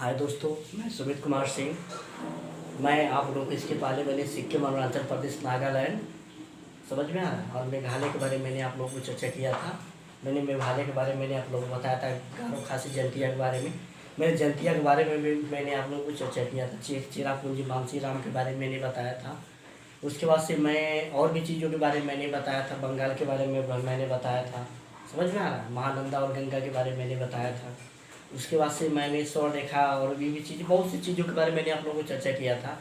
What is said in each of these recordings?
हाय दोस्तों, मैं सुमित कुमार सिंह। मैं आप लोगों को इसके पहले मैंने सिक्किम, अरुणाचल प्रदेश, नागालैंड, समझ में आ रहा है, और मेघालय के बारे में मैंने आप लोगों को चर्चा किया था। मैंने मेघालय के बारे में मैंने आप लोगों को बताया था, गारो खासी जंतिया के बारे में। मैंने जंतिया के बारे में भी मैंने आप लोगों को चर्चा किया था। चेरापूंजी मानसी राम के बारे में मैंने बताया था। उसके बाद से मैं और भी चीज़ों के बारे में मैंने बताया था। बंगाल के बारे में मैंने बताया था, समझ में आ रहा है। महानंदा और गंगा के बारे में मैंने बताया था। उसके बाद से मैंने स्वर्ण रेखा और भी चीज़, बहुत सी चीज़ों के बारे में मैंने आप लोगों को चर्चा किया था।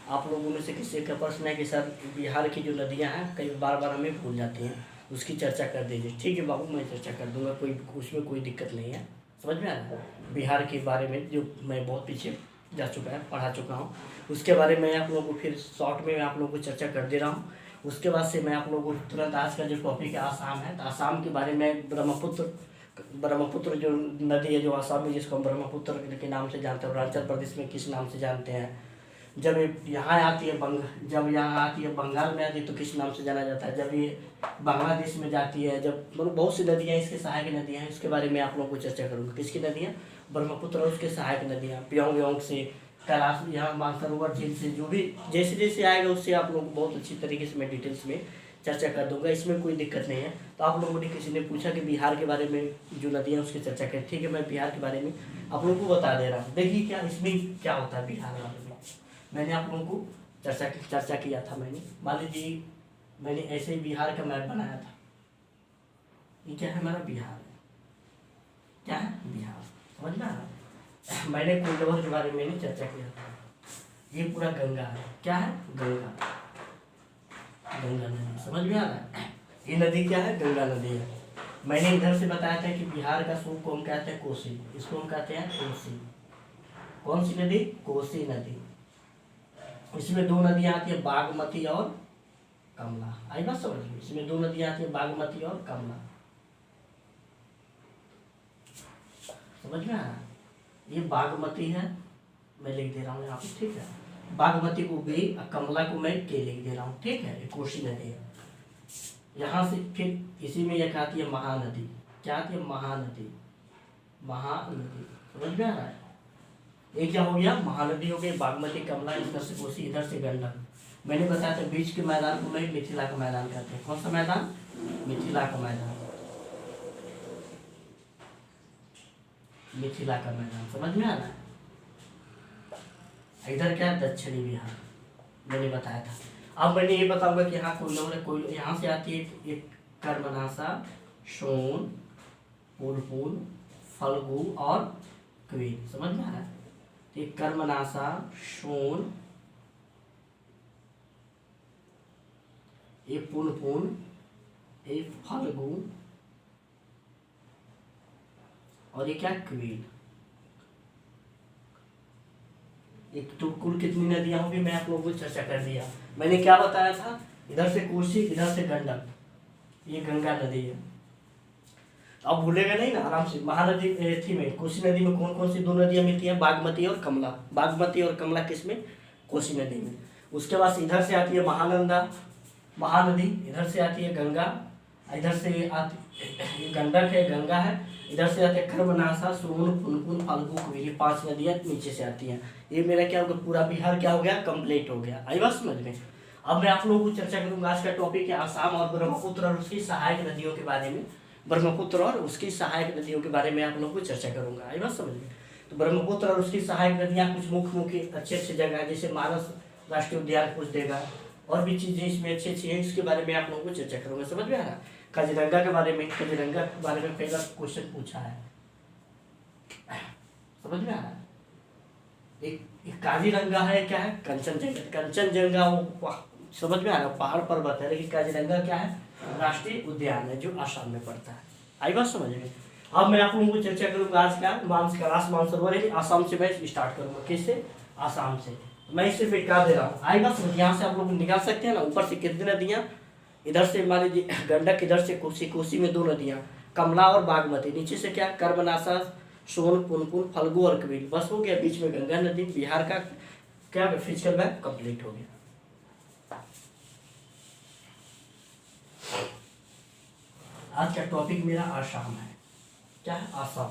आप लोगों में से किसी का प्रश्न है कि सर बिहार की जो नदियाँ हैं कई बार बार हमें भूल जाती हैं, उसकी चर्चा कर दीजिए। ठीक है बाबू, मैं चर्चा कर दूंगा, कोई उसमें कोई दिक्कत नहीं है। समझ में आ रहा है। बिहार के बारे में जो मैं बहुत पीछे जा चुका है, पढ़ा चुका हूँ, उसके बारे में आप लोगों को फिर शॉर्ट में आप लोगों को चर्चा कर दे रहा हूँ। उसके बाद से मैं आप लोगों को तुरंत आज का जो टॉपिक है आसाम है, तो आसाम के बारे में ब्रह्मपुत्र जो नदी है जो आसाम में, जिसको हम ब्रह्मपुत्र के नाम से जानते हैं, अरुणाचल प्रदेश में किस नाम से जानते हैं। जब ये यहाँ आती है जब यहाँ आती है बंगाल में आती है तो किस नाम से जाना जाता है। जब ये बांग्लादेश में जाती है, जब मतलब बहुत सी नदियाँ इसके सहायक नदियाँ हैं, इसके बारे में आप लोगों को चर्चा करूँगा। किसकी नदियाँ? ब्रह्मपुत्र और उसके सहायक नदियाँ, प्योंग से, कैलाश, यहाँ मानसरोवर झील से, जो भी जैसे जैसे आएगा उससे आप लोगों को बहुत अच्छी तरीके से मैं डिटेल्स में चर्चा कर दूंगा, इसमें कोई दिक्कत नहीं है। तो आप लोगों ने किसी ने पूछा कि बिहार के बारे में जो नदियाँ उसकी चर्चा करें, ठीक है, मैं बिहार के बारे में आप लोगों को बता दे रहा हूँ। देखिए क्या इसमें क्या होता है बिहार वाले में, मैंने आप लोगों को चर्चा किया था। मैंने मान लीजिए मैंने ऐसे ही बिहार का मैप बनाया था। ये क्या है? हमारा बिहार है। क्या है? बिहार। समझ में आ रहा है। मैंने कोल्डवर के बारे में नहीं चर्चा किया था। ये पूरा गंगा है। क्या है? गंगा नदी। समझ में आ रहा है। ये नदी क्या है? गंगा नदी है। मैंने इधर से बताया था कि बिहार का सूप को हम कहते हैं कोसी, इसको हम कहते हैं कोसी। कौन सी नदी? कोसी नदी। इसमें दो नदियां आती है, बागमती और कमला। आई बात समझ में? इसमें दो नदियां आती है, बागमती और कमला। समझ में आ रहा है। ये बागमती है, मैं लिख दे रहा हूँ यहाँ पे, ठीक है। बागमती को बी और कमला को मैं के लिख दे रहा हूँ, ठीक है। ये कोसी नदी है। यहाँ से फिर इसी में एक आती है महानदी। क्या आती है? महानदी। महानदी। समझ में आ रहा है। ये क्या हो गया? महानदी हो गई, बागमती, कमला, इधर से कोसी, इधर से गंडक। मैंने बताया था बीच के मैदान को मैं मिथिला का मैदान कहते हैं। कौन सा मैदान? मिथिला का मैदान। मिथिला का मैदान। समझ में आ रहा है। इधर क्या है? दक्षिणी बिहार, मैंने बताया था। अब मैंने ये बताऊंगा कि यहाँ कोई यहाँ से आती है एक कर्मनाशा, सोन, पुनपुन, फल्गु और क्वीन। समझ में आ रहा है। एक कर्मनाशा, सोन, एक पुनपुन, एक फल्गु और ये क्या? क्वीन। एक तो कुल कितनी नदियां होंगी मैं आप लोगों को चर्चा कर दिया। मैंने क्या बताया था? इधर से कोसी, इधर से गंडक, ये गंगा नदी है। अब भूलेगा नहीं ना, आराम से। महानदी थी में कोसी नदी में कौन कौन सी दो नदियां मिलती हैं? बागमती और कमला। बागमती और कमला किस में? कोसी नदी में। उसके बाद इधर से आती है महानंदा, महानदी, इधर से आती है गंगा, इधर से आती गंडक है, गंगा है, इधर से आते हैं कर्मनाशा, सोन, पुनपुन, फल्गु, क्वेरी। 5 नदियां नीचे से आती हैं। ये मेरा क्या होगा? पूरा बिहार क्या हो गया? कंप्लीट हो गया। आई बात समझ में? अब मैं आप लोगों को चर्चा करूंगा। आज का टॉपिक है आसाम और ब्रह्मपुत्र और उसकी सहायक नदियों के बारे में। ब्रह्मपुत्र और उसकी सहायक नदियों के बारे में आप लोगों को चर्चा करूंगा। आई बात समझ में? तो ब्रह्मपुत्र और उसकी सहायक नदियाँ कुछ मुख्य मुख्य अच्छे अच्छे जगह है, जैसे मानस राष्ट्रीय उद्यान कुछ देगा, और भी चीजें इसमें अच्छी अच्छी है, इसके बारे में आप लोगों को चर्चा करूंगा। समझ में आ रहा है। काजीरंगा के बारे में, काजीरंगा के बारे में पहला क्वेश्चन पूछा है। समझ में आ रहा है। एक काजीरंगा है, क्या है? कंचनजंगा। कंचनजंगा वो समझ में आ रहा है, पहाड़ पर्वत है, लेकिन काजीरंगा क्या है? राष्ट्रीय उद्यान है जो आसाम में पड़ता है। आई बात समझ में? अब मैं आप लोगों को चर्चा करूंगा आज का कैलाश मानसरोवर है, आसाम से मैं स्टार्ट करूंगा। किससे? आसाम से। मैं इसे फिटका दे रहा हूँ। आई बात समझ? यहाँ से आप लोग निकाल सकते हैं ना, ऊपर से कितनी नदियाँ, इधर से मान लीजिए गंडक, इधर से कोसी, कोसी में दो नदियां कमला और बागमती, नीचे से क्या? कर्मनाशा, सोन, पुनपुन, फल्गु और कबीर। बस हो गया। बीच में गंगा नदी। बिहार का क्या फिजिकल मैप कंप्लीट हो गया। आज का टॉपिक मेरा आसाम है। क्या है? आसाम।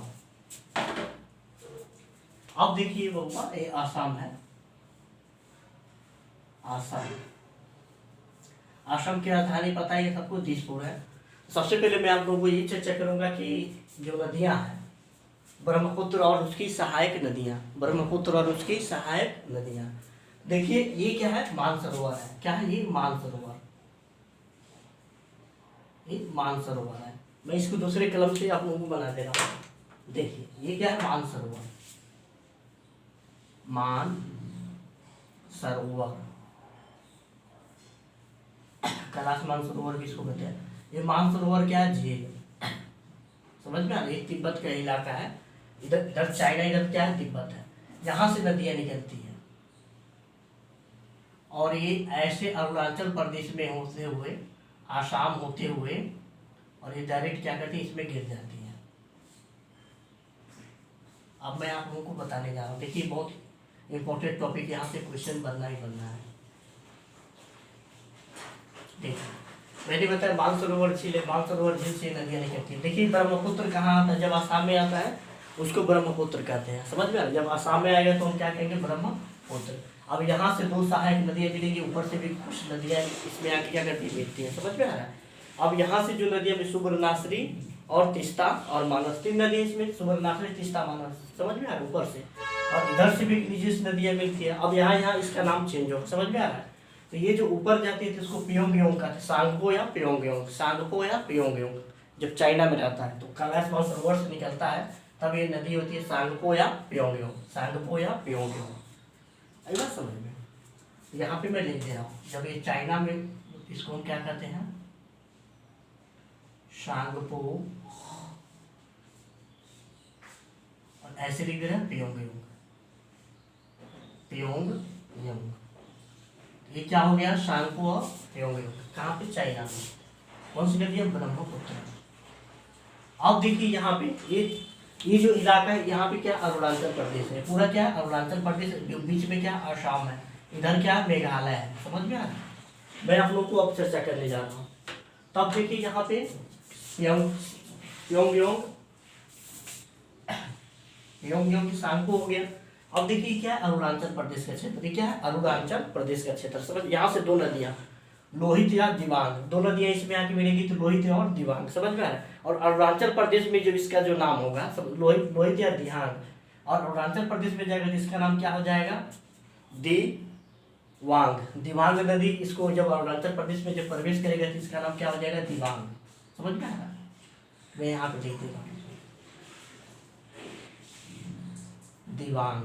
अब देखिए बबुआ, ये आसाम है, आसाम। आसाम की राजधानी पता है सबको, दिसपुर है। सबसे पहले मैं आप लोगों को ये चर्चा करूंगा कि जो नदियां हैं, ब्रह्मपुत्र और उसकी सहायक नदियां, ब्रह्मपुत्र और उसकी सहायक नदियां। देखिए ये क्या है, मानसरोवर है। क्या है ये, मानसरोवर। ये मानसरोवर है। मैं इसको दूसरे कलम से आप लोगों को बना दे रहा हूँ। देखिए ये क्या है, मानसरोवर, मान सरोवर, कैलाश मानसरोवर भी इसको कहते हैं। ये मानसरोवर क्या है, झील, समझ में आ रही है। तिब्बत का इलाका है, इधर इधर चाइना, इधर क्या है, तिब्बत है। यहाँ से नदियाँ निकलती हैं और ये ऐसे अरुणाचल प्रदेश में होते हुए, आसाम होते हुए, और ये डायरेक्ट क्या करती है, इसमें गिर जाती है। अब मैं आप लोगों को बताने जा रहा हूँ। देखिए बहुत इंपॉर्टेंट टॉपिक, यहाँ से क्वेश्चन बनना ही बनना है। देखिए मैंने बताया मानसरोवर झील है, मानसरोवर झील से नदियाँ निकलती है। देखिए ब्रह्मपुत्र कहाँ आता है, जब आसाम में आता है उसको ब्रह्मपुत्र कहते हैं, समझ में आ रहा है। जब आसाम में आएगा तो हम क्या कहेंगे, ब्रह्मपुत्र। अब यहाँ से दो सहायक नदियाँ मिलेंगी, ऊपर से भी कुछ नदियाँ इसमें आके क्या करती है, मिलती हैं, समझ में आ रहा है। अब यहाँ से जो नदियाँ में सुबर्णाश्री और तीस्ता और मानस, तीन नदियाँ इसमें, सुबर्णाश्री, तीस्ता, मानस, समझ में आ रहा है, ऊपर से। और इधर से भी नीचे से नदियाँ मिलती है। अब यहाँ इसका नाम चेंज हो, समझ में आ रहा है। तो ये जो ऊपर जाती है तो इसको पियोंगयोंग कहते हैं, सांगपो या पियोंगयोंग, सांगपो या पियोंगयोंग। जब चाइना में रहता है तो कैलाश मानसरोवर से निकलता है, तब ये नदी होती है सांगपो या पियोंगयोंग, सांगपो या पियोंगयोंग। आई बात समझ में। यहाँ पे मैं लिख दे रहा हूँ, जब ये चाइना में, इसको हम क्या कहते हैं, सांगपो, और ऐसे लिख दे रहे हैं पियोंगयोंग, पियोंगयोंग। ये क्या हो गया, सांगपो और पियोंगयोंग। कहाँ पे, चाइना में। कौन सी नदी है, ब्रह्मपुत्र। अब देखिए यहाँ पे ये जो इलाका है, यहाँ पे क्या, अरुणाचल प्रदेश है, पूरा क्या है, अरुणाचल प्रदेश। बीच में क्या, आसाम है, इधर क्या, मेघालय है, समझ में आ रहा है। मैं आप लोग को अब चर्चा करने जा रहा हूँ। तब देखिए यहाँ पे पियोंगयोंग की सांगपो हो गया। अब देखिए क्या है, अरुणाचल प्रदेश का क्षेत्र, क्या है, अरुणाचल प्रदेश का क्षेत्र, समझ। यहाँ से दो नदियाँ, लोहित या दिबांग, दो नदियाँ इसमें आके मिलेगी तो लोहित और दिबांग, समझ में आ रहा है। और अरुणाचल प्रदेश में जब इसका जो नाम होगा, सब लोहित या दिहांग, और अरुणाचल प्रदेश में जाएगा तो इसका नाम क्या हो जाएगा, दिवांग, दिबांग नदी। इसको जब अरुणाचल प्रदेश में जब प्रवेश करेगा तो इसका नाम क्या हो जाएगा, दिबांग, समझ में आ रहा है। मैं यहाँ पे देख देता हूँ, दिबांग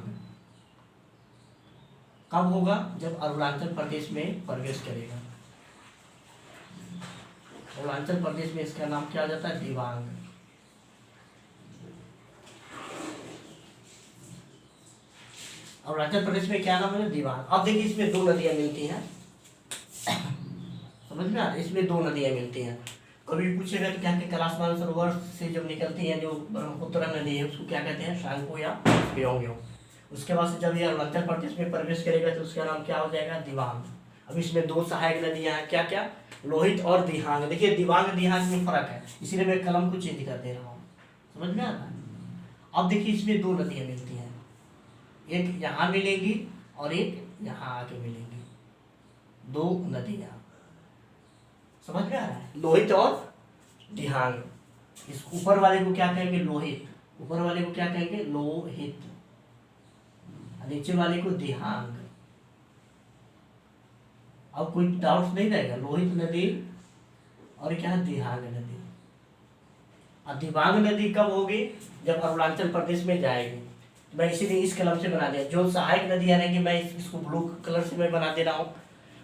कब होगा, जब अरुणाचल प्रदेश में प्रवेश करेगा। अरुणाचल प्रदेश में इसका नाम क्या हो जाता है, दिबांग। अरुणाचल प्रदेश में क्या नाम है, दिबांग। अब देखिए इसमें दो नदियां मिलती हैं, समझ में आ रहा है, इसमें दो नदियां मिलती हैं। कभी पूछेगा तो क्या कहते हैं, कैलाश मानसरोवर से जब निकलती है जो ब्रह्मपुत्र नदी है उसको क्या कहते हैं, सांगपो या पियोंगयोंग। उसके बाद से जब ये अरुणाचल प्रदेश में प्रवेश करेगा तो उसका नाम क्या हो जाएगा, दिबांग। अब इसमें दो सहायक नदियां हैं, क्या क्या, लोहित और दिहांग। देखिए दिबांग दिहांग में फर्क है, इसीलिए मैं कलम को चेंज कर दे रहा हूँ, समझ में आ रहा है। अब देखिए इसमें दो नदियां मिलती हैं, एक यहाँ मिलेगी और एक यहाँ आके मिलेंगी, दो नदियां, समझ में आ रहा है, लोहित और दिहांग। इस ऊपर वाले को क्या कहेंगे, लोहित, ऊपर वाले को क्या कहेंगे, लोहित, नीचे वाले को दिहांग। अब कोई डाउट नहीं रहेगा, लोहित नदी और क्या है, दिहांग नदी। और दिबांग नदी कब होगी, जब अरुणाचल प्रदेश में जाएगी। मैं इसीलिए इस कलम से बना दिया, जो सहायक नदियां रहेंगी मैं इसको ब्लू कलर से मैं बना दे रहा हूँ।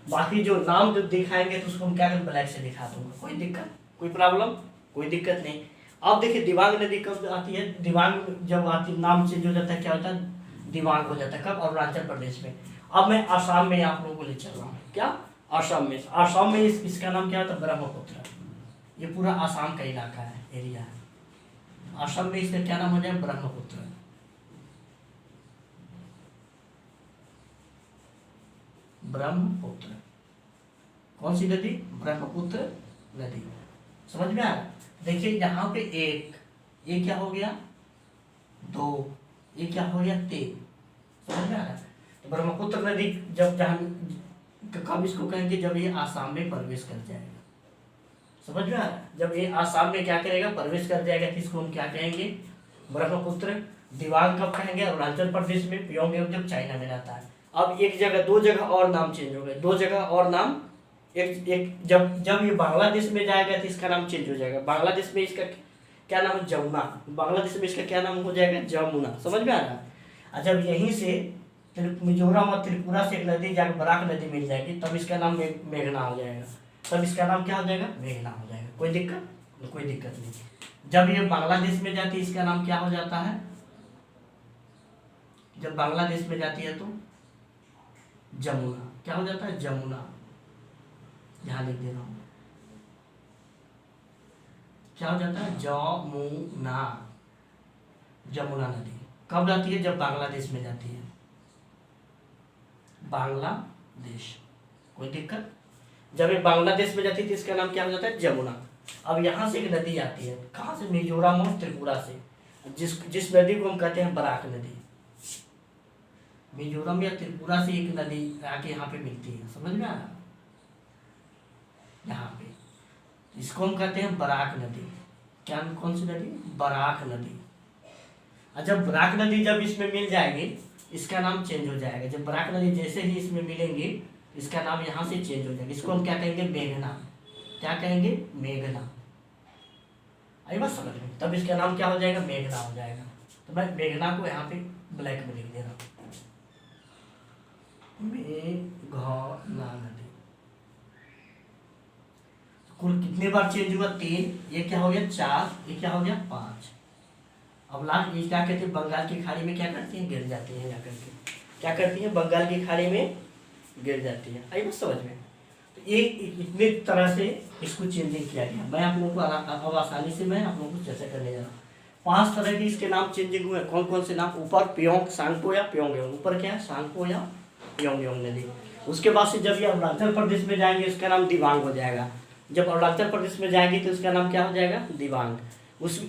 बाकी जो नाम जो दिखाएंगे तो उसको हम क्या करें, ब्लैक से दिखा दूंगा, कोई दिक्कत, कोई प्रॉब्लम, कोई दिक्कत नहीं। अब देखिए दिबांग नदी कब आती है, दिबांग जब आती, नाम चेंज हो जाता है, क्या होता है, दिबांग हो जाता है, कब, अरुणाचल प्रदेश में। अब मैं आसाम में आप लोगों को ले चल रहा हूँ, क्या, आसाम में। आसाम में इसका नाम क्या होता है, ब्रह्मपुत्र। ये पूरा आसाम का इलाका है, एरिया है। आसाम में इसका क्या नाम हो जाए, ब्रह्मपुत्र, ब्रह्मपुत्र। कौन सी नदी, ब्रह्मपुत्र नदी, समझ में आ रहा है। देखिए यहाँ पे एक, ये क्या हो गया, दो, ये क्या हो गया ते, समझ में आ रहा है। तो ब्रह्मपुत्र नदी जब जहाँ कब इसको कहेंगे, जब ये आसाम में प्रवेश कर जाएगा, समझ में आ रहा है। जब ये आसाम में क्या करेगा, प्रवेश कर जाएगा, किसको हम क्या कहेंगे, ब्रह्मपुत्र। दिबांग कब कहेंगे, अरुणाचल प्रदेश में। प्योंगयांग जब चाइना में रहता है। अब एक जगह, दो जगह और नाम चेंज हो गए, दो जगह और नाम। एक जब जब ये बांग्लादेश में जाएगा तो इसका नाम चेंज हो जाएगा। बांग्लादेश में इसका क्या नाम है, जमुना। बांग्लादेश में इसका क्या नाम हो जाएगा, जमुना, समझ में आ रहा है। और जब यहीं से मिजोरम और त्रिपुरा से एक नदी जाकर बराक नदी मिल जाएगी, तब इसका नाम मेघना हो जाएगा। तब इसका नाम क्या हो जाएगा, मेघना हो जाएगा। कोई दिक्कत, कोई दिक्कत नहीं। जब ये बांग्लादेश में जाती है, इसका नाम क्या हो जाता है, जब बांग्लादेश में जाती है तो जमुना। क्या हो जाता है, जमुना। यहां लिख दे रहा हूं, क्या हो जाता है, जमुना। जमुना नदी कब जाती है, जब बांग्लादेश में जाती है, बांग्लादेश। कोई दिक्कत। जब ये बांग्लादेश में जाती है तो इसका नाम क्या हो जाता है, जमुना। अब यहाँ से एक नदी आती है, कहाँ से, मिजोरम और त्रिपुरा से, जिस नदी को हम कहते हैं बराक नदी। मिजोरम या त्रिपुरा से एक नदी आके यहाँ पे मिलती है, समझ में आ रहा, यहाँ पे। इसको हम कहते हैं बराक नदी। क्या, कौन सी नदी, बराक नदी। और जब बराक नदी जब इसमें मिल जाएगी, इसका नाम चेंज हो जाएगा। जब बराक नदी जैसे ही इसमें मिलेंगी, इसका नाम यहाँ से चेंज हो जाएगा। इसको हम क्या कहेंगे, मेघना। क्या कहेंगे, मेघना। आई बात समझ में। तब इसका नाम क्या हो जाएगा, मेघना हो जाएगा। तो मैं मेघना को यहाँ पे ब्लैक में लिख दे रहा हूँ, मेघना नदी। कुल कितने बार चेंज हुआ, 3। ये क्या हो गया, 4। ये क्या हो गया, 5। अब लास्ट ये क्या कहते हैं, बंगाल की खाड़ी में क्या करती हैं, गिर जाती है। जाकर के क्या करती है, बंगाल की खाड़ी में गिर जाती है। आई बात समझ में। तो ये इतने तरह से इसको चेंजिंग किया गया। मैं आप लोगों को अब आसानी से मैं आप लोगों को चर्चा करने जा रहा हूँ। 5 तरह के इसके नाम चेंजिंग हुए। कौन कौन से नाम, ऊपर प्योंग सांगपो या प्योंगयांग। ऊपर क्या है, सांगपो या प्योंगयांग नदी। उसके बाद से जब ये अरुणाचल प्रदेश में जाएंगे, इसका नाम दिबांग हो जाएगा। जब अरुणाचल प्रदेश में जाएंगे तो इसका नाम क्या हो जाएगा, दिबांग।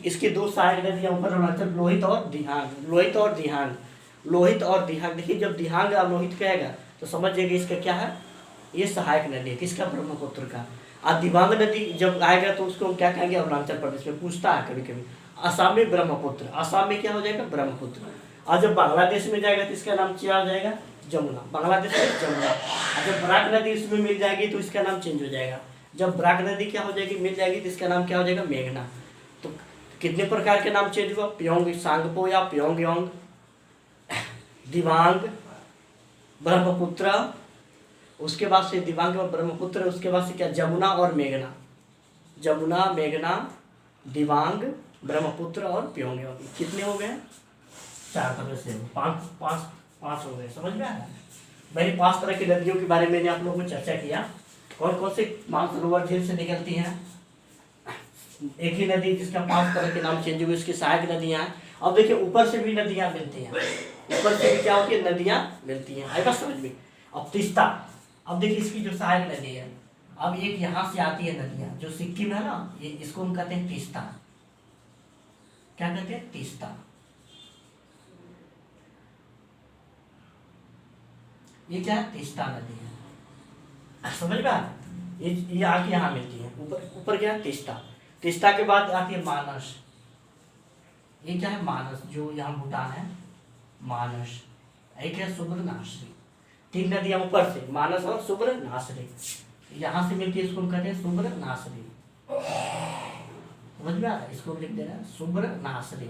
इसकी 2 सहायक नदियाँ ऊपर अरुणाचल, लोहित और दिहांग। लोहित और दिहांग, लोहित और दिहांग। देखिए जब दिहांग और लोहित कहेगा तो समझ जाएगा इसका क्या है, ये सहायक नदी है, किसका, ब्रह्मपुत्र का। और दिबांग नदी जब आएगा तो उसको हम क्या कहेंगे, अरुणाचल प्रदेश में। पूछता है कभी कभी। आसाम में ब्रह्मपुत्र, आसाम में क्या हो जाएगा, ब्रह्मपुत्र। और जब बांग्लादेश में जाएगा तो इसका नाम क्या हो जाएगा, जमुना। बांग्लादेश में जमुना। और जब बराक नदी इसमें मिल जाएगी तो इसका नाम चेंज हो जाएगा। जब बराक नदी क्या हो जाएगी, मिल जाएगी, तो इसका नाम क्या हो जाएगा, मेघना। तो कितने प्रकार के नाम चेंज हुआ, प्योंग सांगपो या प्योंगयांग, दिबांग, ब्रह्मपुत्र। उसके बाद से दिबांग और ब्रह्मपुत्र। उसके बाद से क्या, जमुना और मेघना। जमुना, मेघना, दिबांग, ब्रह्मपुत्र और प्योंगयांग। कितने हो गए, 4 तरह से। 5 हो गए, समझ में आया। मैंने 5 तरह की नदियों के बारे में मैंने आप लोगों को चर्चा किया। कौन कौन से मानसरोवर झील से निकलती हैं, एक ही नदी जिसका 5 तरह के नाम चेंज हुए, उसकी सहायक नदियां हैं। अब देखिए ऊपर से भी नदियां मिलती हैं, ऊपर से भी क्या होती है, नदियां मिलती हैं। आई बात समझ में। अब तीस्ता, अब देखिए इसकी जो सहायक नदी है, अब एक यहाँ से आती है नदियां, जो सिक्किम है ना, ये इसको हम कहते हैं तीस्ता। क्या कहते हैं, तीस्ता। ये क्या है, तीस्ता नदी है, समझ में आ रहा है। ये आके यहाँ मिलती है, ऊपर क्या है, तीस्ता। तीस्ता के बाद आती है मानस। ये क्या है, मानस, जो यहाँ भूटान है, मानस। एक है सुब्रनाश्री। 3 नदियां ऊपर से, मानस और सुब्रनाश्री, यहाँ से मिलती है, इसको हम कहते हैं सुब्रनाश्री। समझ में आ रहा है, इसको लिख देना, सुब्रनाश्री।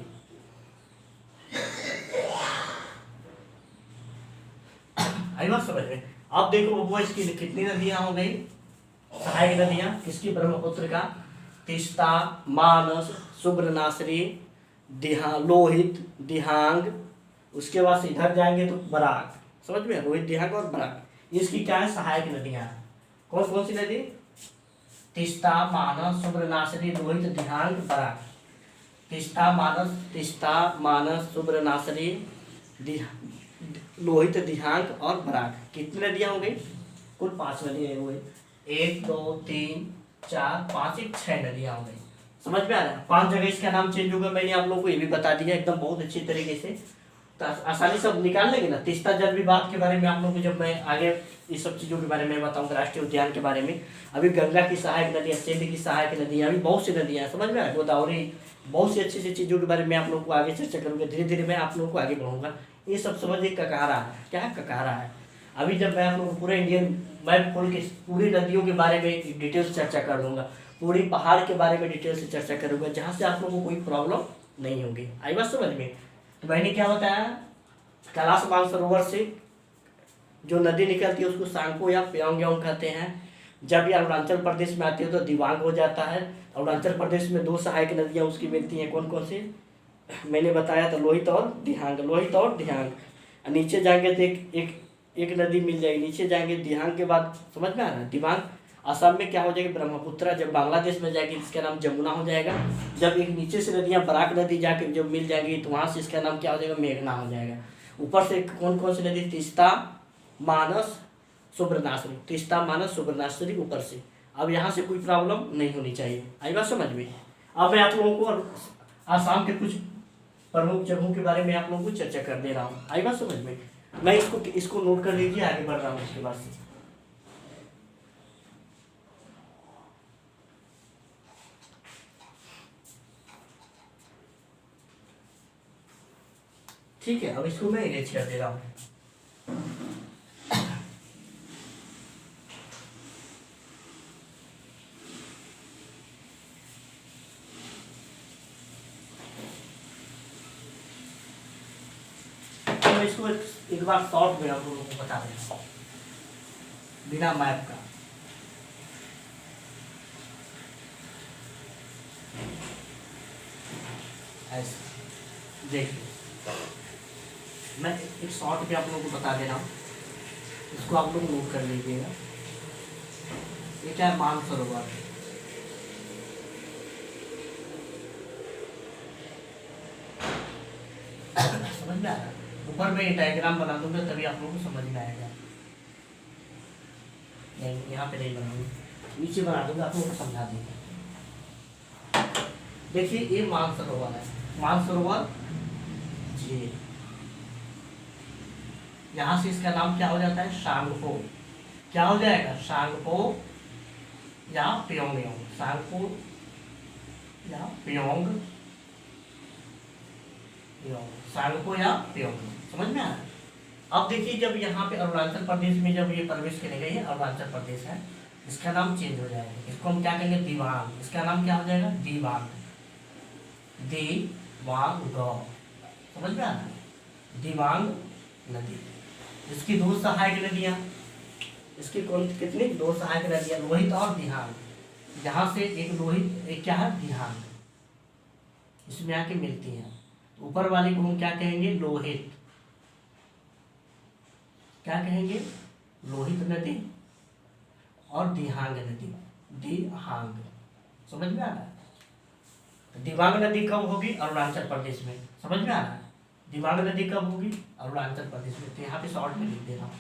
आई बात समझ में। अब देखो वो इसकी कितनी नदियां हो गई, सहायक नदियां, किसकी, ब्रह्मपुत्र का। तीस्ता, मानस, सुब्रनाश्री, लोहित, दिहांग। उसके बाद से इधर जाएंगे तो बराक, समझ में, रोहित, दिहांग और बराक। इसकी क्या है, सहायक नदियां। कौन कौन सी नदी, तीस्ता, मानस, सुब्रनाश्री, रोहित, दिहांग, बराक। तीस्ता, मानस, सुब्रनाश्री, लोहित, दिहांग और बराक। कितनी नदियां हो गई, कुल 5 नदियां हो गई। 1 2 3 4 5 6 नदियां हो गई। समझ में आ रहा है। 5 जगह इसका नाम चेंज होगा, मैंने आप लोगों को ये भी बता दिया एकदम बहुत अच्छी तरीके से। तो आसानी से निकाल लेंगे ना। तीस्ता जल विवाद के बारे में आप लोगों को जब मैं आगे इस सब चीज़ों के बारे में बताऊंगा, राष्ट्रीय उद्यान के बारे में। अभी गंगा की सहायक नदियाँ, सिंध की सहायक नदियाँ, अभी बहुत सी नदियाँ समझ में आए, गोदावरी, बहुत सी अच्छी अच्छी चीज़ों के बारे में आप लोगों को आगे चर्चा करूँगा। धीरे धीरे मैं आप लोगों को आगे बढ़ूंगा। ये सब समझिए ककारा है, क्या है ककारा है। अभी जब मैं आप लोगों को पूरे इंडियन मैप खोल के पूरी नदियों के बारे में डिटेल से चर्चा कर दूंगा, पूरी पहाड़ के बारे में डिटेल से चर्चा करूंगा, जहाँ से आप लोगों को कोई प्रॉब्लम नहीं होगी। आई बात समझ में। तो मैंने क्या बताया, कैलाश मानसरोवर से जो नदी निकलती है उसको सांको या प्योंगयांग कहते हैं। जब ये अरुणाचल प्रदेश में आती है तो दिबांग हो जाता है। अरुणाचल प्रदेश में 2 सहायक नदियाँ उसकी मिलती हैं, कौन कौन सी मैंने बताया था, लोहित और दिहांग, लोहित और दिहांग। नीचे जाएंगे तो एक नदी मिल जाएगी, नीचे जाएंगे दिहांग के बाद, समझ में आ रहा है, दिबांग। असम में क्या हो जाएगी, ब्रह्मपुत्रा। जब बांग्लादेश में जाएगी इसका नाम जमुना हो जाएगा। जब एक नीचे से नदियाँ बराक नदी जाके जब मिल जाएगी तो वहाँ से इसका नाम क्या हो जाएगा, मेघना हो जाएगा। ऊपर से कौन कौन सी नदी, तीस्ता, मानस, सुब्रनाश्री, तीस्ता, मानस, सुब्रनाश्री ऊपर से। अब यहाँ से कोई प्रॉब्लम नहीं होनी चाहिए। आई बात समझ में। अब मैं आप लोगों को आसाम के कुछ प्रमुख जगहों के बारे में आप लोगों को चर्चा कर दे रहा हूँ। आई बात समझ में। मैं इसको नोट कर लीजिए, आगे बढ़ रहा हूँ उसके बाद से। ठीक है, अब इसको मैं इरेज कर दे रहा हूँ। तो इसको एक बार शॉर्ट में आप लोगों को बता दें, बिना मैप का। ऐसे देखिए, मैं एक शॉर्ट पे आप लोगों को बता दे रहा हूँ, इसको आप लोग नोट कर लीजिएगा। ये क्या है, मानसरोवर। समझ में आ रहा है। ऊपर में ये डायग्राम बना दूंगा तभी आप लोगों को समझ में आएगा। नहीं, यहाँ पे नहीं बनाऊंगा, नीचे बना दूंगा, आप लोगों को समझा दूंगा। देखिए ये मानसरोवर है, मानसरोवर झील। यहाँ से इसका नाम क्या हो जाता है, सांगपो। क्या हो जाएगा, सांगपो या प्योंगयांग, सांगपो या प्योंग, सांगपो या प्योंग। समझ में आ रहा है। अब देखिए, जब यहाँ पे अरुणाचल प्रदेश में जब ये प्रवेश करने गई है, अरुणाचल प्रदेश है, इसका नाम चेंज हो जाएगा। इसको हम क्या कहेंगे, दिबांग। इसका नाम क्या हो जाएगा, दिबांग, दिबांग। समझ में आ रहा है, दिबांग नदी। इसकी 2 सहायक नदियाँ, इसकी कौन कितनी, 2 सहायक नदियाँ, लोहित और दिहांग। जहाँ से एक लोहित, एक क्या है, दिहांग, इसमें आके मिलती हैं। ऊपर वाले को हम क्या कहेंगे, लोहित। क्या कहेंगे, लोहित नदी और दिहांग नदी, दिहांग। समझ में आ रहा है। दिबांग नदी कब होगी, अरुणाचल प्रदेश में। समझ में आ रहा है, दिबांग नदी कब होगी, अरुणाचल प्रदेश में। तो यहाँ पे शॉर्ट में लिख दे रहा हूँ,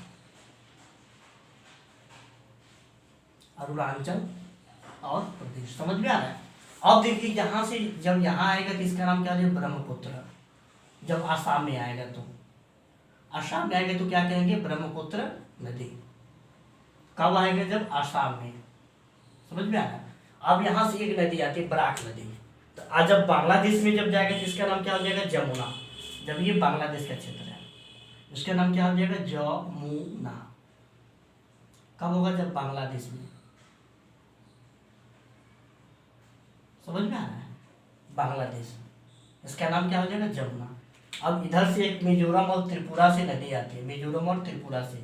अरुणाचल और प्रदेश। समझ में आ रहा है। अब देखिए, यहाँ से जब यहाँ आएगा तो इसका नाम क्या हो जाएगा, ब्रह्मपुत्र। जब आसाम में आएगा तो, आसाम में आएगा तो क्या कहेंगे, ब्रह्मपुत्र नदी। कब आएगा, जब आसाम में। समझ में आ रहा है। अब यहाँ से एक नदी आती है, बराक नदी। तो आज जब बांग्लादेश में जब जाएगा तो इसका नाम क्या हो जाएगा, जमुना। जब ये बांग्लादेश का क्षेत्र है, इसका नाम क्या हो जाएगा, जमुना। कब होगा, जब बांग्लादेश में। समझ में आ रहा है, बांग्लादेश, इसका नाम क्या हो जाएगा, जमुना। अब इधर से एक मिजोरम और त्रिपुरा से नदी आती है, मिजोरम और त्रिपुरा से,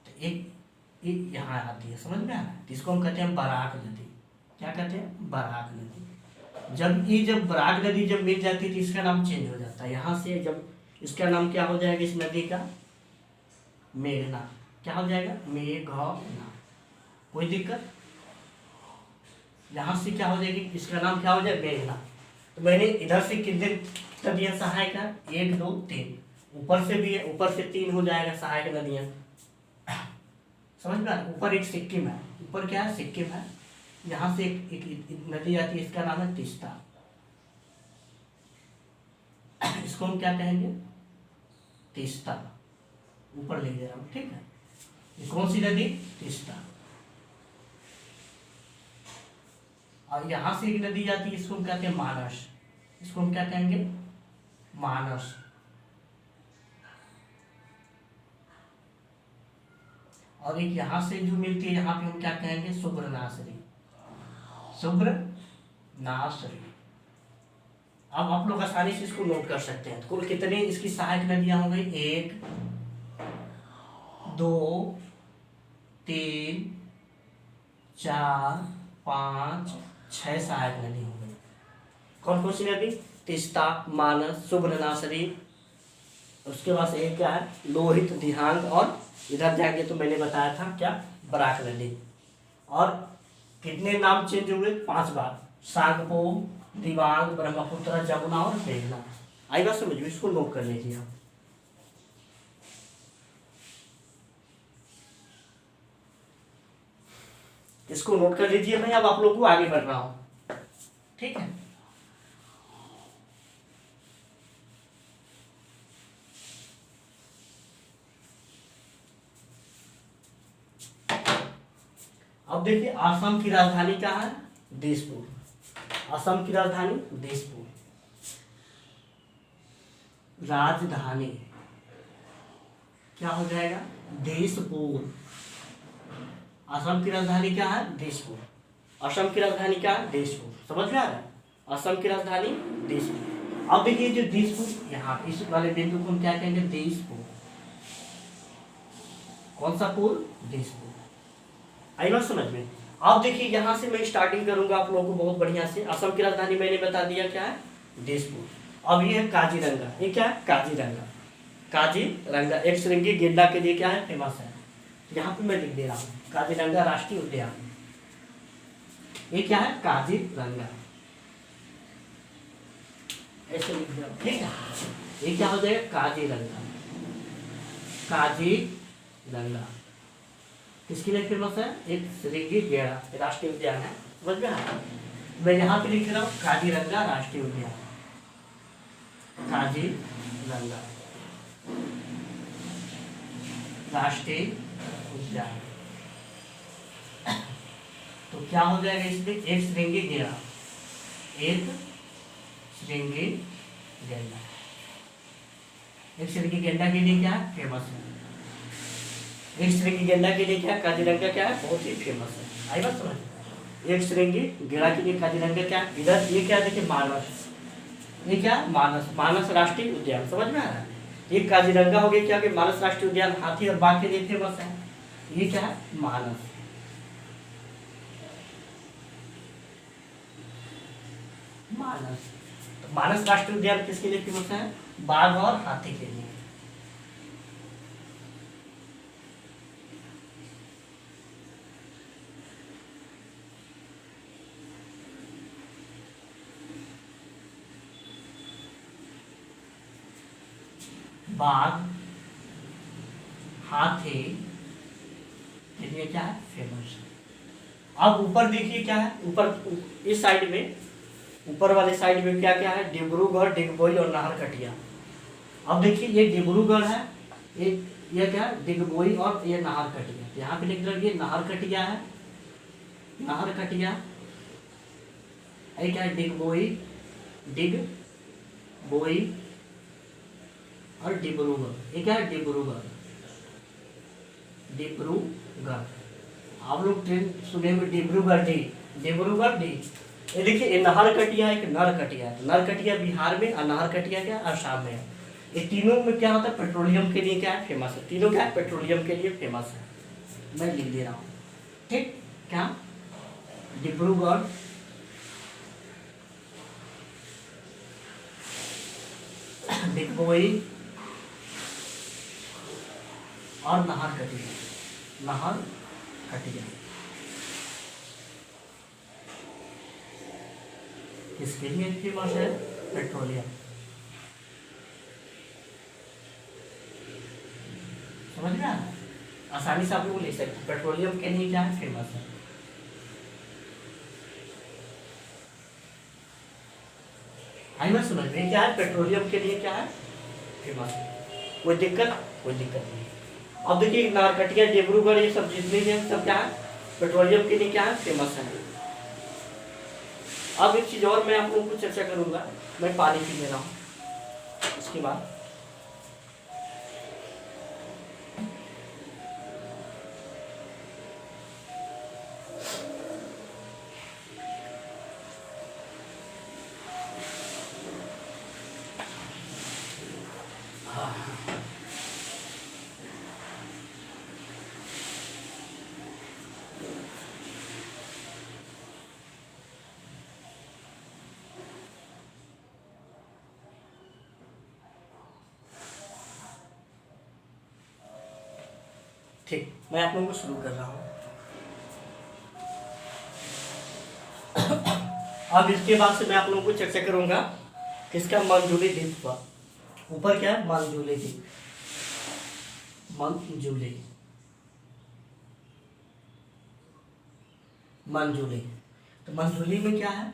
तो एक यहाँ आती है। समझ में आ रहा है। इसको हम कहते हैं बराक नदी। क्या कहते हैं, बराक नदी। जब बराक नदी जब मिल जाती है तो इसका नाम चेंज हो जाता है। यहाँ से जब इसका नाम क्या हो जाएगा, इस नदी का, मेघना। क्या हो जाएगा, मेघना। कोई दिक्कत, यहाँ से क्या हो जाएगी, इसका नाम क्या हो जाएगा, मेघना। तो मैंने इधर से कितने नदियाँ सहायक है, 1 2 3, ऊपर से भी है, ऊपर से 3 हो जाएगा सहायक नदियाँ। समझ में आ रहा है। ऊपर एक सिक्किम है, ऊपर क्या है, सिक्किम है। यहाँ से एक नदी आती है, इसका नाम है तीस्ता। इसको हम क्या कहेंगे, तीस्ता, ऊपर लिख दे रहा हूँ, ठीक है। ये कौन सी नदी? तीस्ता। और यहां से एक नदी जाती है, इसको हम कहते हैं मानस। इसको हम क्या कहेंगे? मानस। और एक यहां से जो मिलती है, यहाँ पे हम क्या कहेंगे? सुब्रनासरी। सुब्रनासरी। अब आप लोग आसानी से इसको नोट कर सकते हैं। कुल कितनी इसकी सहायक नदियां हो गई? 1 2 3 4 5 6 सहायक नदी हो गई। कौन कौन सी नदी? तीस्ता, मानस, सुब्रनासरी। उसके बाद एक क्या है? लोहित, दिहांग, और इधर जाके तो मैंने बताया था क्या? बराक नदी। और कितने नाम चेंज हुए? 5 बार। सागपो, दिबांग, ब्रह्मपुत्र, जमुना और मेघना। आई बात समझ में? इसको नोट कर लीजिए आप। इसको नोट कर लीजिए। मैं अब आप लोग को आगे बढ़ रहा हूं, ठीक है। अब देखिए, असम की राजधानी क्या है? दिसपुर। असम की राजधानी दिसपुर। राजधानी क्या हो जाएगा? दिसपुर। असम की राजधानी क्या है? दिसपुर। असम की राजधानी क्या है? दिसपुर। समझ में आ रहा है? असम की राजधानी दिसपुर। अब देखिए, जो दिसपुर, यहाँ इस वाले बिंदु को हम क्या कहेंगे? दिसपुर। कौन सा पुर? दिसपुर। आई बात समझ में? अब देखिए, यहां से मैं स्टार्टिंग करूंगा आप लोगों को बहुत बढ़िया से। असम की राजधानी मैंने बता दिया क्या है? दिसपुर। अब ये है काजीरंगा। ये क्या है? काजीरंगा। काजीरंगा एक श्रृंगी गेंडा के लिए क्या है? फेमस है। यहाँ पे मैं लिख दे रहा हूँ, काजीरंगा राष्ट्रीय उद्यान। ये क्या है? काजीरंगा। ऐसे लिख दे रहा हूँ, ठीक है। ये क्या हो जाएगा? काजीरंगा। काजीरंगा किसके लिए फेमस है? एक श्रृंगी गेड़ा राष्ट्रीय उद्यान है। समझ में आया? मैं यहाँ पे लिख रहा हूँ काजीरंगा राष्ट्रीय उद्यान। काजीरंगा राष्ट्रीय उद्यान। तो क्या हो जाएगा इसमें? एक श्रृंगी गेड़ा, एक श्रृंगी गेंडा। एक श्रृंगी गेंडा के लिए क्या है? फेमस है। एक श्रृंगी गेंडा के लिए क्या? काजीरंगा क्या है? बहुत ही फेमस है। आई बात समझ? एक श्रृंगी गेंडा के लिए काजीरंगा क्या? इधर ये क्या? देखिए मानस। ये क्या? मानस। मानस राष्ट्रीय उद्यान। समझ में आ रहा है? एक काजीरंगा हो गया क्या? कि मानस राष्ट्रीय उद्यान हाथी और बाघ के लिए फेमस है। ये क्या है? मानस। मानस। तो मानस राष्ट्रीय उद्यान किसके लिए फेमस है? बाघ और हाथी के लिए। बाघ, हाथी के लिए क्या है? फेमस है। अब ऊपर देखिए क्या है? ऊपर इस साइड में, ऊपर वाले साइड में क्या क्या है? डिब्रूगढ़, डिगबोई और नाहरकटिया। अब देखिए, ये डिब्रूगढ़ है, ये क्या है? डिगबोई और ये नाहरकटिया। यहाँ पे लिख रखिए नाहरकटिया है। नाहरकटिया ये क्या है? डिगबोई, डिगबोई और डिब्रूगढ़। ये क्या है? डिब्रूगढ़। डिब्रूगढ़। आप लोग ट्रेन सुने में डिब्रूगढ़ डी, डिब्रूगढ़ डी। ये देखिए, ये नाहरकटिया एक नरकटिया है। नरकटिया बिहार में और नाहरकटिया क्या? आसाम में है। ये तीनों में क्या होता है? पेट्रोलियम के लिए क्या है? फेमस है। तीनों क्या है? पेट्रोलियम के लिए फेमस है। मैं लिख दे रहा हूँ, ठीक। क्या? डिब्रूगढ़, डिगबोई और नाहरकटिया। नाहरकटिया किसके लिए फेमस है? पेट्रोलियम। समझ में आ रहा है? आसानी से आप लोग ले सकते हैं। पेट्रोलियम के लिए क्या है? फेमस है। आई बात समझ में? क्या है? पेट्रोलियम के लिए क्या है? फेमस है। कोई दिक्कत? कोई दिक्कत नहीं। अब देखिए नारकटिया, डिब्रूगढ़, ये सब जितने भी हैं सब क्या है, पेट्रोलियम के लिए क्या है, फेमस है। अब एक चीज़ और मैं आप लोगों को चर्चा करूंगा, मैं पानी पी ले रहा हूँ उसके बाद। ठीक, मैं आप लोगों को शुरू कर रहा हूँ। अब इसके बाद से मैं आप लोगों को चर्चा करूंगा किसका, मंजूली द्वीप पर। ऊपर क्या है, मंजूली द्वीप, मंजूली, मंजूली। तो मंजूली में क्या है,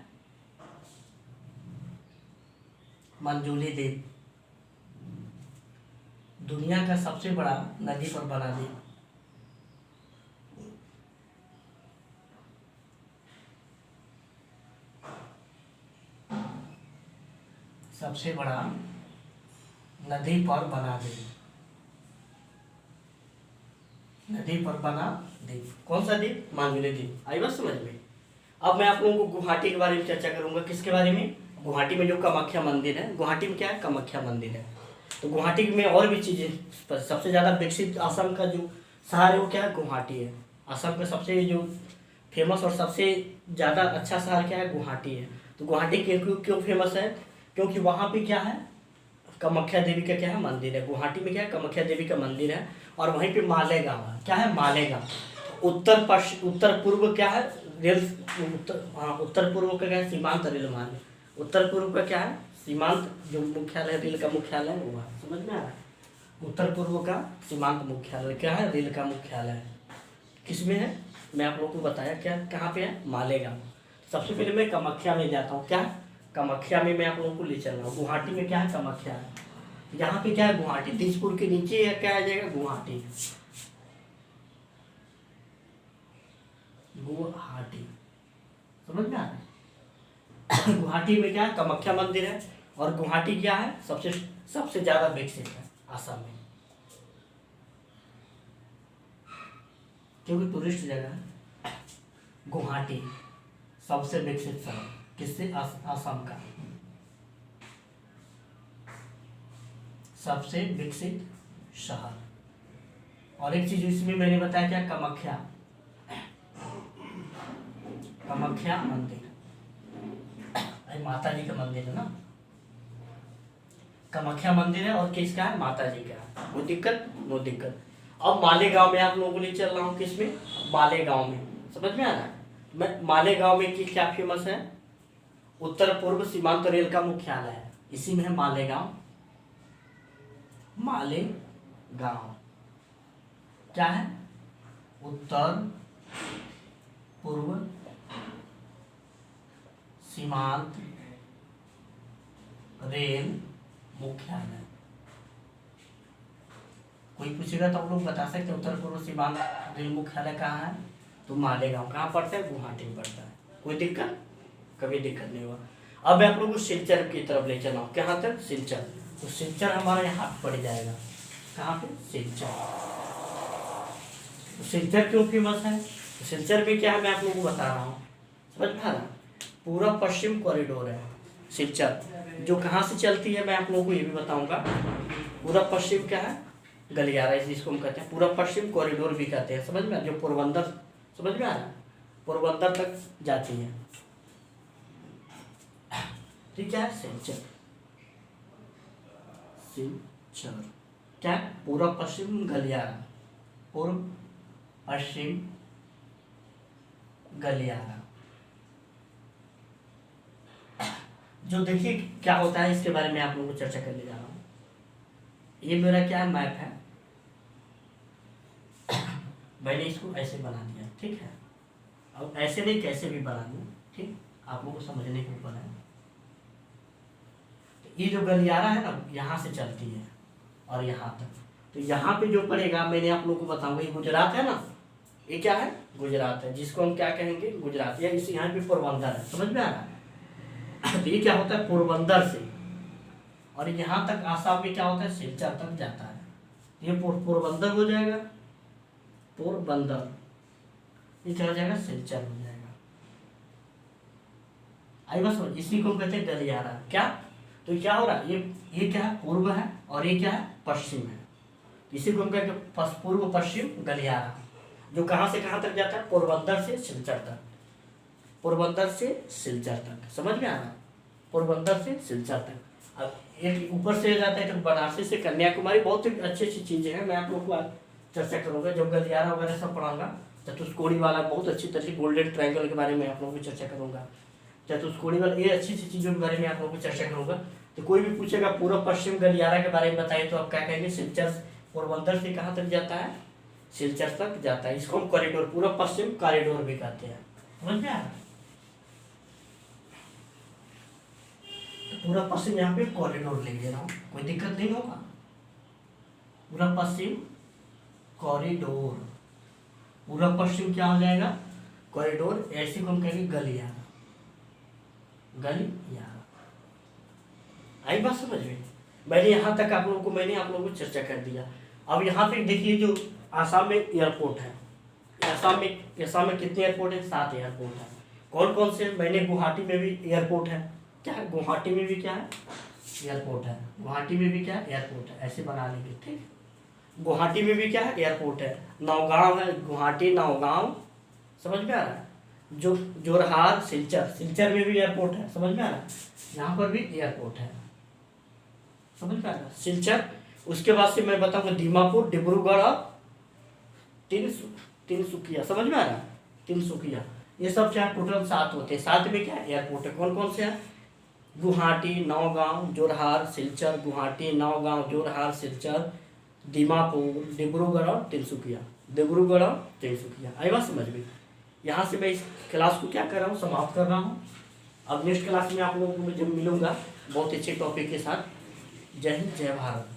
मंजूली द्वीप दुनिया का सबसे बड़ा नदी पर बना द्वीप। सबसे बड़ा नदी पर बना द्वीप, नदी पर बना द्वीप। कौन सा द्वीप, मंजूली द्वीप। आई बात समझ में। अब मैं आप लोगों को गुवाहाटी के बारे में चर्चा करूंगा। किसके बारे में, गुवाहाटी में जो कामाख्या मंदिर है, गुवाहाटी में क्या है, कामाख्या मंदिर है। तो गुवाहाटी में और भी चीजें, सबसे ज्यादा विकसित असम का जो शहर है वो क्या है, गुवाहाटी है। असम का सबसे जो फेमस और सबसे ज्यादा अच्छा शहर क्या है, गुवाहाटी है। तो गुवाहाटी क्यों फेमस है, क्योंकि वहाँ पे क्या है, कामाख्या देवी का क्या है, मंदिर है। गुवाहाटी में क्या है, कामाख्या देवी का मंदिर है। और वहीं पे मालेगांव है। क्या है, मालेगांव। उत्तर पूर्व क्या है, रेल, उत्तर पूर्व का क्या है, सीमांत रेल मार्ग। उत्तर पूर्व का क्या है, सीमांत, जो मुख्यालय रेल का मुख्यालय है वो है। समझ में आ रहा है, उत्तर पूर्व का सीमांत मुख्यालय क्या है, रेल का मुख्यालय किसमें है, मैं आप लोगों को बताया क्या, कहाँ पे है, मालेगांव। सबसे पहले मैं कामाख्या में जाता हूँ। क्या, कामाख्या में मैं आप लोगों को ले चल रहा हूँ। गुवाहाटी में क्या है, कामाख्या है। यहाँ पे क्या है, गुवाहाटी, तेजपुर के नीचे क्या आ जाएगा, गुवाहाटी, गुवाहाटी। समझ में आ रहा है। गुवाहाटी में क्या है, कामाख्या मंदिर है। और गुवाहाटी क्या है, सबसे सबसे ज्यादा विकसित है असम में, क्योंकि टूरिस्ट जगह है। गुवाहाटी सबसे विकसित शहर किससे, असम का सबसे विकसित शहर। और एक चीज इसमें मैंने बताया क्या, कामाख्या, कामाख्या मंदिर, माता जी का मंदिर है ना, कामाख्या मंदिर है। और किसका है, माता जी का है। कोई दिक्कत, नो दिक्कत। अब मालेगांव में आप लोगों को ले चल रहा हूँ। किसमें, मालेगांव में। समझ में आ रहा है, मैं मालेगांव में की क्या फेमस है, उत्तर पूर्व सीमांत रेल का मुख्यालय है, इसी में है मालेगांव। मालेगांव क्या है, उत्तर पूर्व सीमांत रेल मुख्यालय। कोई पूछेगा तो आप लोग बता सकते उत्तर पूर्व सीमांत रेल मुख्यालय कहाँ है, तो मालेगांव। कहाँ पड़ता है, गुवाहाटी में पड़ता है। कोई दिक्कत, कभी दिक्कत नहीं हुआ। अब मैं आप लोगों को सिलचर की तरफ ले चला हूँ। कहाँ तक, सिलचर। तो सिलचर हमारा यहाँ पड़ जाएगा, कहाँ पे, सिलचर। तो सिलचर क्यों फेमस है, तो सिलचर में क्या है, मैं आप लोगों को बता रहा हूँ। समझ में आ रहा, पूरा पश्चिम कॉरिडोर है सिलचर। जो कहाँ से चलती है मैं आप लोगों को ये भी बताऊंगा। पूरा पश्चिम क्या है, गलियारा, जिसको हम कहते हैं पूरा पश्चिम कॉरिडोर भी कहते हैं। समझ में, जो पोरबंदर, समझ में आ रहा है, पोरबंदर तक जाती है। ठीक है, सिलचर, सिलचर क्या है, पूर्व पश्चिम गलियारा, पूर्व पश्चिम गलियारा। जो देखिए क्या होता है, इसके बारे में आप लोगों को चर्चा करने जा रहा हूँ। ये मेरा क्या है, मैप है। मैंने इसको ऐसे बना दिया, ठीक है। अब ऐसे नहीं, कैसे भी बना दूँ, ठीक, आप लोगों को समझने के ऊपर है। तो ये जो गलियारा है ना, यहाँ से चलती है, और यहाँ तक। तो यहाँ पे जो पड़ेगा मैंने आप लोगों को बताऊंगा, ये गुजरात है ना, ये क्या है, गुजरात है, जिसको हम क्या कहेंगे, गुजरात, या इस यहाँ पे पोरबंदर है, समझ में आ रहा है। तो ये क्या होता है, पोरबंदर से, और यहाँ तक आसाम में क्या होता है, सिलचर तक जाता है। ये पोरबंदर हो जाएगा, पोरबंदर, ये क्या हो जाएगा, सिलचर हो जाएगा। आई बस, इसी को कहते हैं गलियारा। क्या, तो क्या हो रहा है, ये क्या है, पूर्व है, और ये क्या है, पश्चिम है। इसी को हम कहते हैं पूर्व पश्चिम गलियारा, जो कहाँ से कहाँ तक जाता है, पोरबंदर से सिलचर तक, पोरबंदर से सिलचर तक, समझ में आ रहा है, पोरबंदर से सिलचर तक। अब एक ऊपर से जाता है तो बनारसी से कन्याकुमारी, बहुत ही अच्छी अच्छी चीज़ें हैं, मैं आप लोग को आज चर्चा करूँगा, जब गलियारा वगैरह सब पढ़ाऊंगा। चतुष्कोणी वाला बहुत अच्छी तरह से, गोल्डन ट्रायंगल के बारे में आप लोगों को चर्चा करूँगा, चतुष्कोणी वाला, ये अच्छी अच्छी चीज़ों के बारे में आप लोगों को चर्चा करूँगा। तो कोई भी पूछेगा पूर्व पश्चिम गलियारा के बारे में बताइए, तो आप क्या कहेंगे, सिलचर, पोरबंदर से कहाँ तक जाता है, सिलचर तक जाता है। इसको हम कॉरिडोर, पूर्व पश्चिम कॉरिडोर भी कहते हैं, समझ में आ रहा है। तो पूर्व पश्चिम यहाँ पे कॉरिडोर लिख दे रहा हूँ, कोई दिक्कत नहीं होगा। पूर्व पश्चिम कॉरिडोर, पूर्व पश्चिम क्या हो जाएगा, कॉरिडोर, ऐसे को हम कहेंगे गलियारा, गलियारा। आई बात समझ में। मैंने यहाँ तक आप लोगों को चर्चा कर दिया। अब यहाँ पे देखिए, जो आसाम में एयरपोर्ट है, आसाम में कितने एयरपोर्ट है, 7 एयरपोर्ट है। कौन कौन से, मैंने गुवाहाटी में भी एयरपोर्ट है, क्या है, गुवाहाटी में भी क्या है, एयरपोर्ट है, गुवाहाटी में भी क्या है, एयरपोर्ट है, ऐसे बना लेंगे, ठीक। गुवाहाटी में भी क्या है, एयरपोर्ट है। नौगांव है, गुवाहाटी नौगांव, समझ में आ रहा है। जो जोरहाट, सिलचर में भी एयरपोर्ट है, समझ में आ रहा है, यहाँ पर भी एयरपोर्ट है, समझ में आ रहा है, सिलचर। उसके बाद से मैं बताऊंगा दीमापुर, डिब्रूगढ़ और तिनसुकिया, समझ में आ रहा है, तिनसुकिया, ये सब क्या टोटल 7 होते हैं। 7 में क्या एयरपोर्ट है, कौन कौन से हैं, गुवाहाटी, नौगांव, जोरहाट, सिलचर, गुवाहाटी, नौगांव, जोरहाट, सिलचर, दीमापुर, डिब्रूगढ़ और तिनसुकिया, डिब्रूगढ़ और तिनसुकिया। आई बात समझ में। यहाँ से मैं इस क्लास को क्या कर रहा हूँ, समाप्त कर रहा हूँ। अब नेक्स्ट क्लास में आप लोगों को मैं जब मिलूंगा बहुत अच्छे टॉपिक के साथ। जय हिंद, जय भारत।